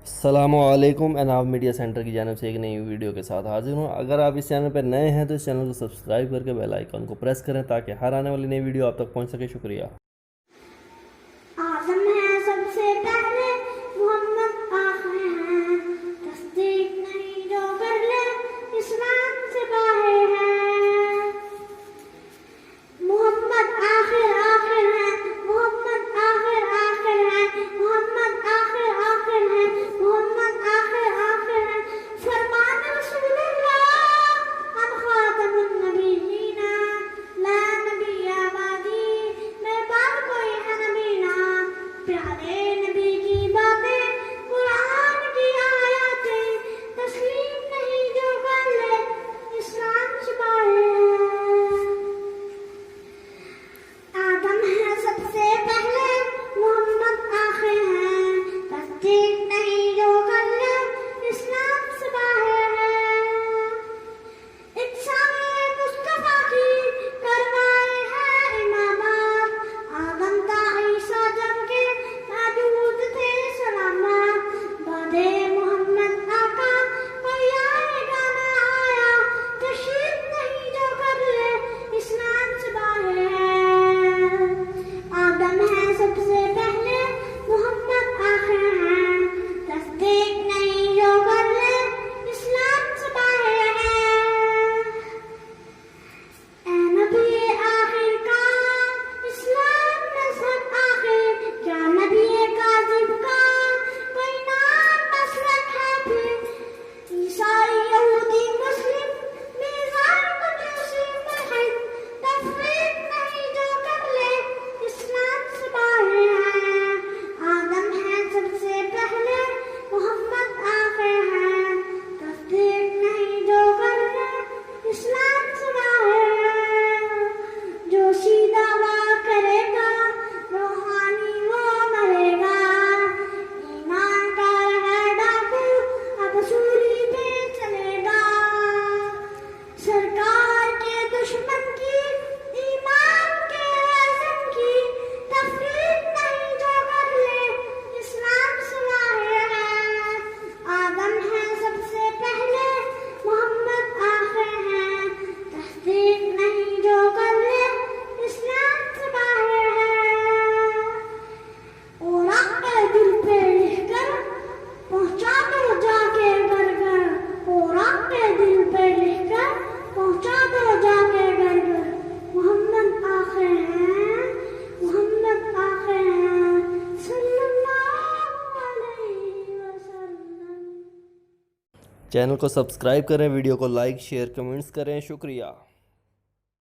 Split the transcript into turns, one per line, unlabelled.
السلام علیکم، اناب media centre کی جانب سے ایک نئی ویڈیو کے ساتھ حاضر ہوں۔ اگر آپ اس چینل پر نئے ہیں تو اس چینل کو سبسکرائب کر کے بیل آئیکن کو پریس کریں تاکہ ہر آنے والی نئی ویڈیو آپ تک پہنچ سکے۔ شکریہ۔
آدم ہے سب سے پہلے، محمد آخر ہیں، تصدیق نہیں جو کر لے، اسلام سے باہر ہے۔ محمد آخر ہیں، محمد آخر ہیں، محمد آخر ہیں، محمد آخر ہیں، فرمان رسول اللہ، ہم خاتم النبیین، لا نبی آبادی، میں بعد کوئی ہے نبی نہ، پیارے نبی کی باتیں، قرآن کی آیاتیں، تسلیم نہیں جو کر لے، اسلام سے باہر ہے۔ آدم ہے سب سے پہلے، محمد آخر ہیں، تصدیق نہیں جو کر لے، اسلام سے باہر ہے۔ اقسام مصطفیٰ کی کروائے ہیں امامات، آدم تا عیسیٰ جب کے موجود تھے سلامات، بعد محمد آقا کوئی آئے گا نہ آیا، تشریف نہیں جو کر لے، اسلام سے باہر ہے۔ آدم ہے سب سے پہلے، محمد آخر ہیں، تصدیق نہیں جو کر لے، اسلام سے باہر ہے۔ اے نبی آخر کا، اسلام مذہب آخر، کیا نبی کاذب کا کوئی نام مسلک ہے پھر، عیسائی یہودی مسلم میزان مجوسی ملحد، تفریق نہیں جو کر لے، اسلام سے باہر ہے۔ آدم ہے سب سے پہلے، محمد آخر ہیں، تصدیق نہیں جو کر لے، اسلام سے باہر ہے۔ جو سیدھا دعویٰ کرے گا، روحانی وہ مرے گا، ایمان کا ہے ڈاکو، اب سولی پہ چلے گا۔ سرکار کے دشمن کی، ایمان کے اعظم کی، تفریق نہیں جو کر لے، اسلام سے باہر ہے۔ آدم ہے سب سے پہلے، محمد آخر ہیں، تصدیق نہیں جو کر لے، اسلام سے باہر ہے۔ اوراق پہ دل پہ لکھ کر پہنچا دو جا کے گھر گھر، اوراق پہ دل پہ لکھ کر پہنچا دو جا کے گھر گھر، محمد آخر ہیں، محمد آخر ہیں، صلی اللہ علیہ وسلم۔
چینل کو سبسکرائب کریں، ویڈیو کو لائک، شیئر، کمنٹس کریں۔ شکریہ۔